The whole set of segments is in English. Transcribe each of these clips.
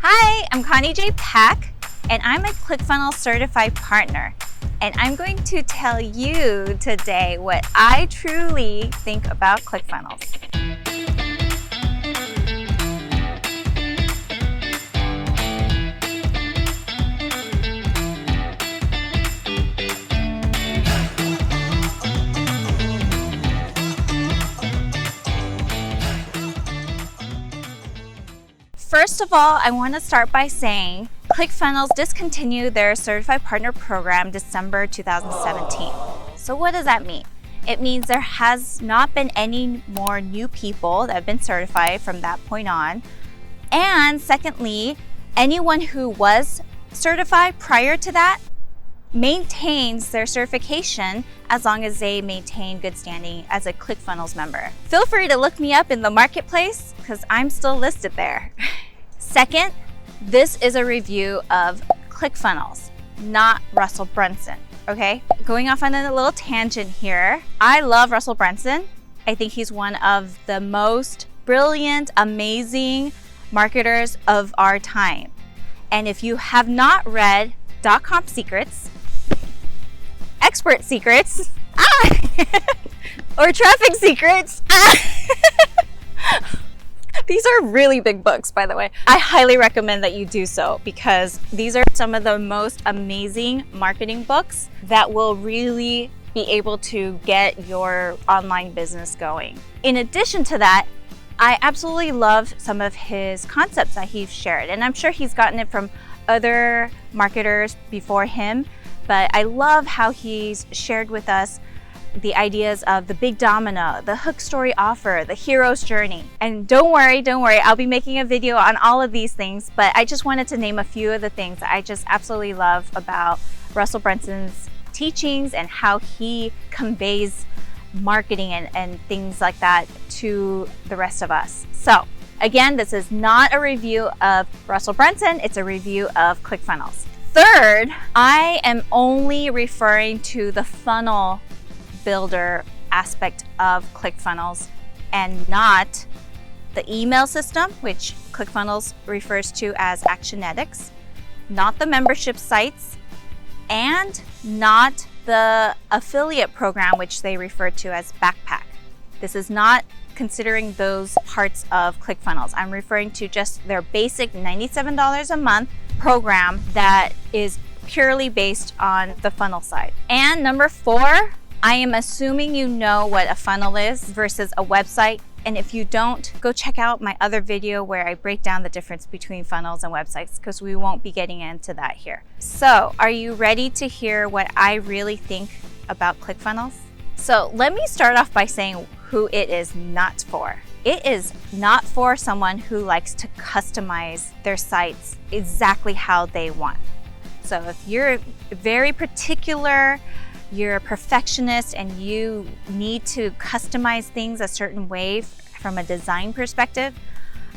Hi, I'm Connie J. Pack, and I'm a ClickFunnels Certified Partner. And I'm going to tell you today what I truly think about ClickFunnels. First of all, I want to start by saying ClickFunnels discontinued their Certified Partner program December 2017. So what does that mean? It means there has not been any more new people that have been certified from that point on. And secondly, anyone who was certified prior to that maintains their certification as long as they maintain good standing as a ClickFunnels member. Feel free to look me up in the marketplace because I'm still listed there. Second, this is a review of ClickFunnels, not Russell Brunson, okay? Going off on a little tangent here. I love Russell Brunson. I think he's one of the most brilliant, amazing marketers of our time. And if you have not read DotCom Secrets, Expert Secrets, or Traffic Secrets, these are really big books, by the way. I highly recommend that you do so because these are some of the most amazing marketing books that will really be able to get your online business going. In addition to that, I absolutely love some of his concepts that he's shared, and I'm sure he's gotten it from other marketers before him, but I love how he's shared with us the ideas of the big domino, the hook story offer, the hero's journey. And don't worry, I'll be making a video on all of these things, but I just wanted to name a few of the things that I just absolutely love about Russell Brunson's teachings and how he conveys marketing and things like that to the rest of us. So again, this is not a review of Russell Brunson, it's a review of ClickFunnels. Third, I am only referring to the funnel builder aspect of ClickFunnels and not the email system, which ClickFunnels refers to as Actionetics, not the membership sites, and not the affiliate program, which they refer to as Backpack. This is not considering those parts of ClickFunnels. I'm referring to just their basic $97 a month program that is purely based on the funnel side. And number 4, I am assuming you know what a funnel is versus a website. And if you don't, go check out my other video where I break down the difference between funnels and websites because we won't be getting into that here. So are you ready to hear what I really think about ClickFunnels? So let me start off by saying who it is not for. It is not for someone who likes to customize their sites exactly how they want. So if you're very particular, you're a perfectionist and you need to customize things a certain way from a design perspective,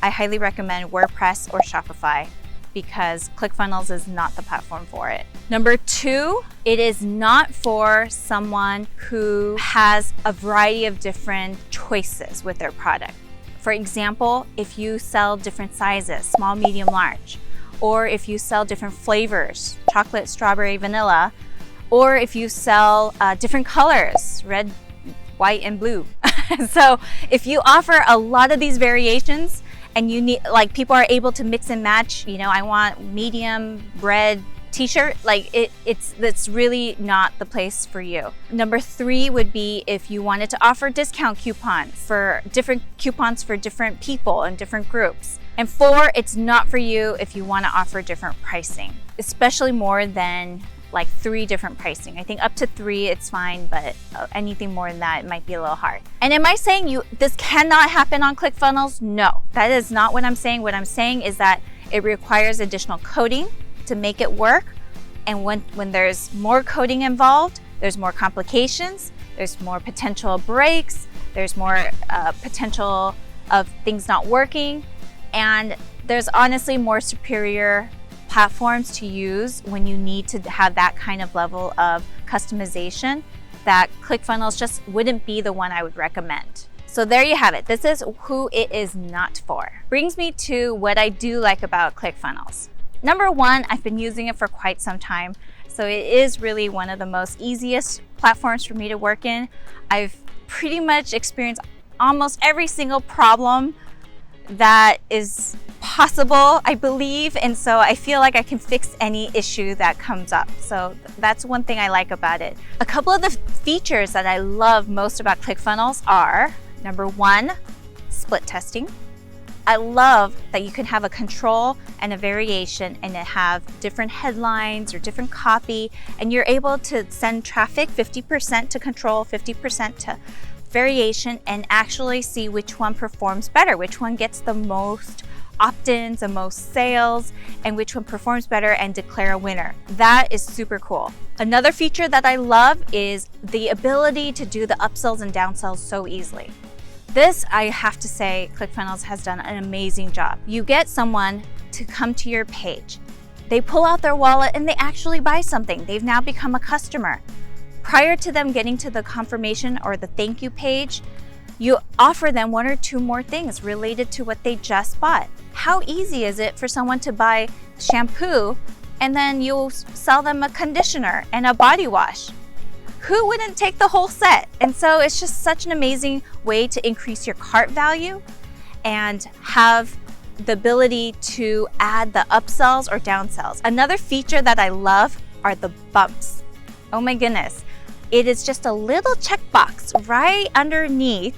I highly recommend WordPress or Shopify because ClickFunnels is not the platform for it. Number 2, it is not for someone who has a variety of different choices with their product. For example, if you sell different sizes, small, medium, large, or if you sell different flavors, chocolate, strawberry, vanilla, or if you sell different colors, red, white, and blue. So if you offer a lot of these variations and you need, like, people are able to mix and match, you know, I want medium, red, t-shirt, like it's really not the place for you. Number 3 would be if you wanted to offer discount coupons for different people and different groups. And 4, it's not for you if you want to offer different pricing, especially more than like 3 different pricing. I think up to 3 it's fine, but anything more than that it might be a little hard. And am I saying this cannot happen on ClickFunnels? No, that is not what I'm saying. What I'm saying is that it requires additional coding to make it work. And when there's more coding involved, there's more complications, there's more potential breaks, there's more potential of things not working, and there's honestly more superior platforms to use when you need to have that kind of level of customization that ClickFunnels just wouldn't be the one I would recommend. So there you have it. This is who it is not for. Brings me to what I do like about ClickFunnels. Number one, I've been using it for quite some time. So it is really one of the most easiest platforms for me to work in. I've pretty much experienced almost every single problem that is possible, I believe. And so I feel like I can fix any issue that comes up. So that's one thing I like about it. A couple of the features that I love most about ClickFunnels are, number one, split testing. I love that you can have a control and a variation and have different headlines or different copy, and you're able to send traffic 50% to control, 50% to variation, and actually see which one performs better, which one gets the most opt-ins, the most sales, and which one performs better, and declare a winner. That is super cool. Another feature that I love is the ability to do the upsells and downsells so easily. This, I have to say, ClickFunnels has done an amazing job. You get someone to come to your page. They pull out their wallet and they actually buy something. They've now become a customer. Prior to them getting to the confirmation or the thank you page, you offer them one or two more things related to what they just bought. How easy is it for someone to buy shampoo and then you'll sell them a conditioner and a body wash? Who wouldn't take the whole set? And so it's just such an amazing way to increase your cart value and have the ability to add the upsells or downsells. Another feature that I love are the bumps. Oh my goodness. It is just a little checkbox right underneath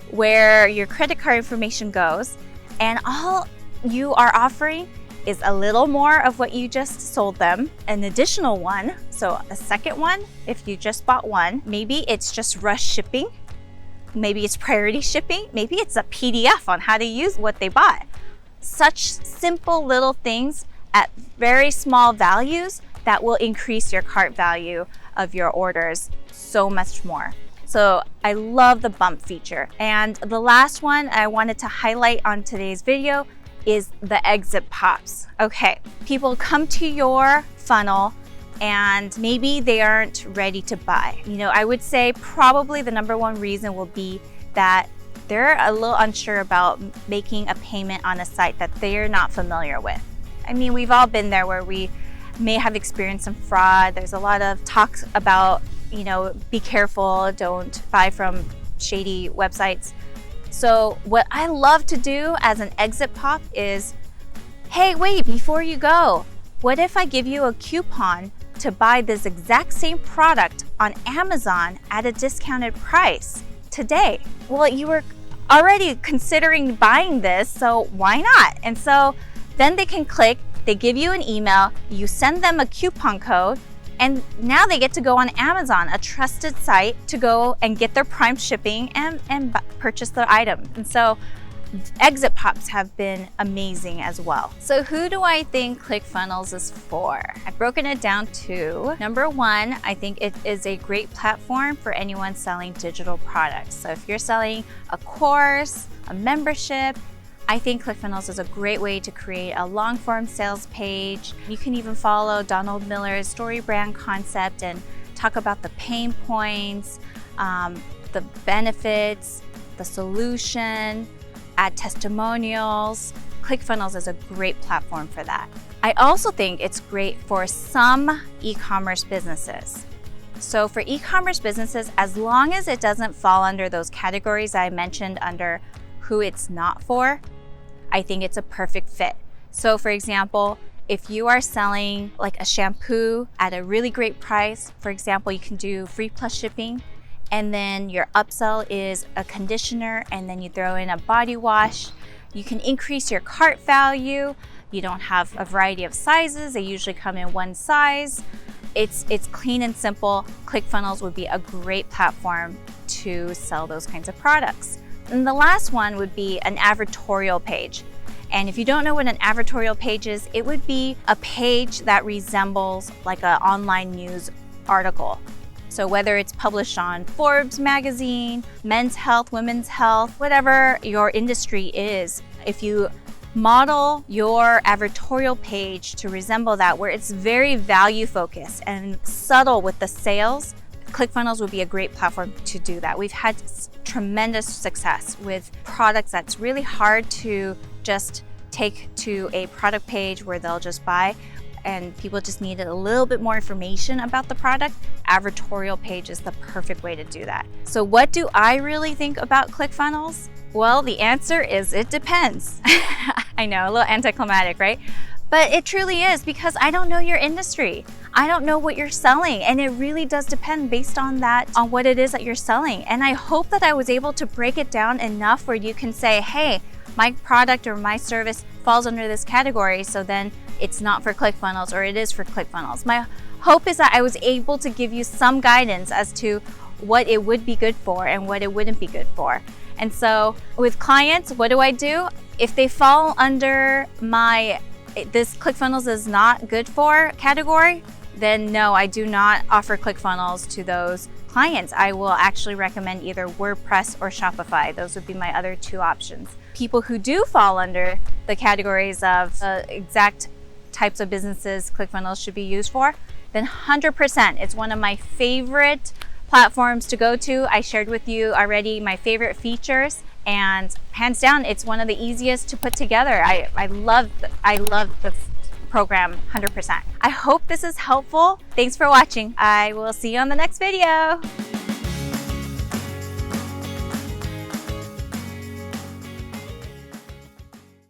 where your credit card information goes, and all you are offering is a little more of what you just sold them, an additional one, so a second one if you just bought one. Maybe it's just rush shipping, maybe it's priority shipping, maybe it's a PDF on how to use what they bought. Such simple little things at very small values that will increase your cart value of your orders so much more. So I love the bump feature. And the last one I wanted to highlight on today's video is the exit pops. Okay, people come to your funnel and maybe they aren't ready to buy. You know, I would say probably the number one reason will be that they're a little unsure about making a payment on a site that they're not familiar with. I mean, we've all been there where we may have experienced some fraud. There's a lot of talks about, you know, be careful, don't buy from shady websites. So what I love to do as an exit pop is, hey, wait, before you go, what if I give you a coupon to buy this exact same product on Amazon at a discounted price today? Well, you were already considering buying this, so why not? And so then they can click, they give you an email, you send them a coupon code, and now they get to go on Amazon, a trusted site, to go and get their Prime shipping and purchase their item. And so exit pops have been amazing as well. So who do I think ClickFunnels is for? I've broken it down to, number one, I think it is a great platform for anyone selling digital products. So if you're selling a course, a membership, I think ClickFunnels is a great way to create a long-form sales page. You can even follow Donald Miller's story brand concept and talk about the pain points, the benefits, the solution, add testimonials. ClickFunnels is a great platform for that. I also think it's great for some e-commerce businesses. So for e-commerce businesses, as long as it doesn't fall under those categories I mentioned under who it's not for, I think it's a perfect fit. So for example, if you are selling like a shampoo at a really great price, for example, you can do free plus shipping, and then your upsell is a conditioner, and then you throw in a body wash, you can increase your cart value. You don't have a variety of sizes. They usually come in one size. It's clean and simple. ClickFunnels would be a great platform to sell those kinds of products. And the last one would be an advertorial page. And if you don't know what an advertorial page is, it would be a page that resembles like an online news article. So whether it's published on Forbes magazine, Men's Health, Women's Health, whatever your industry is, if you model your advertorial page to resemble that, where it's very value focused and subtle with the sales, ClickFunnels would be a great platform to do that. We've had tremendous success with products that's really hard to just take to a product page where they'll just buy, and people just needed a little bit more information about the product. Advertorial page is the perfect way to do that. So what do I really think about ClickFunnels? Well, the answer is it depends. I know, a little anticlimactic, right? But it truly is, because I don't know your industry. I don't know what you're selling, and it really does depend based on that, on what it is that you're selling. And I hope that I was able to break it down enough where you can say, hey, my product or my service falls under this category, so then it's not for ClickFunnels, or it is for ClickFunnels. My hope is that I was able to give you some guidance as to what it would be good for and what it wouldn't be good for. And so with clients, what do? If they fall under my this ClickFunnels is not good for category, then no, I do not offer ClickFunnels to those clients. I will actually recommend either WordPress or Shopify. Those would be my other two options. People who do fall under the categories of the exact types of businesses ClickFunnels should be used for, then 100%. It's one of my favorite platforms to go to. I shared with you already my favorite features, and hands down, it's one of the easiest to put together. I love the program 100%. I hope this is helpful. Thanks for watching. I will see you on the next video.